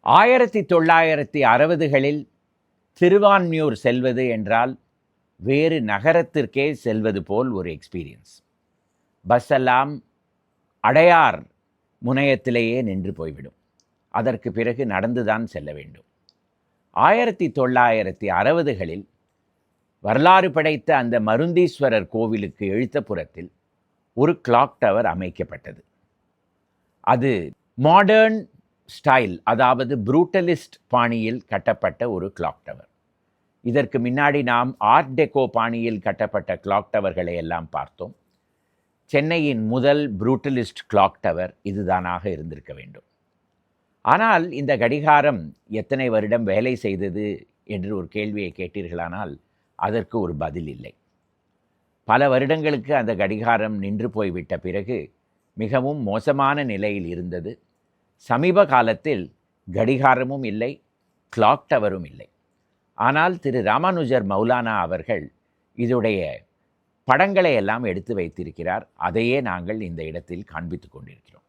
1960களில் திருவான்மியூர் செல்வது என்றால் வேறு நகரத்திற்கே செல்வது போல் ஒரு எக்ஸ்பீரியன்ஸ். பஸ் எல்லாம் அடையார் முனையத்திலேயே நின்று போய்விடும். அதற்கு பிறகு நடந்துதான் செல்ல வேண்டும். 1960களில் வரலாறு படைத்த அந்த மருந்தீஸ்வரர் கோவிலுக்கு எழுத்தப்புறத்தில் ஒரு கிளாக் டவர் அமைக்கப்பட்டது. அது மாடர்ன் ஸ்டைல், அதாவது ப்ரூட்டலிஸ்ட் பாணியில் கட்டப்பட்ட ஒரு கிளாக் டவர். இதற்கு முன்னாடி நாம் ஆர்ட் டெக்கோ பாணியில் கட்டப்பட்ட கிளாக் டவர்களை எல்லாம் பார்த்தோம். சென்னையின் முதல் ப்ரூட்டலிஸ்ட் கிளாக் டவர் இதுதானாக இருந்திருக்க வேண்டும். ஆனால் இந்த கடிகாரம் எத்தனை வருடம் வேலை செய்தது என்று ஒரு கேள்வியை கேட்டீர்களானால் அதற்கு ஒரு பதில் இல்லை. பல வருடங்களுக்கு அந்த கடிகாரம் நின்று போய்விட்ட பிறகு மிகவும் மோசமான நிலையில் இருந்தது. சமீப காலத்தில் கடிகாரமும் இல்லை, கிளாக் டவரும் இல்லை. ஆனால் திரு ராமானுஜர் மௌலானா அவர்கள் இதோடைய படங்களை எல்லாம் எடுத்து வைத்திருக்கிறார். அதையே நாங்கள் இந்த இடத்தில் காண்பித்து கொண்டிருக்கிறோம்.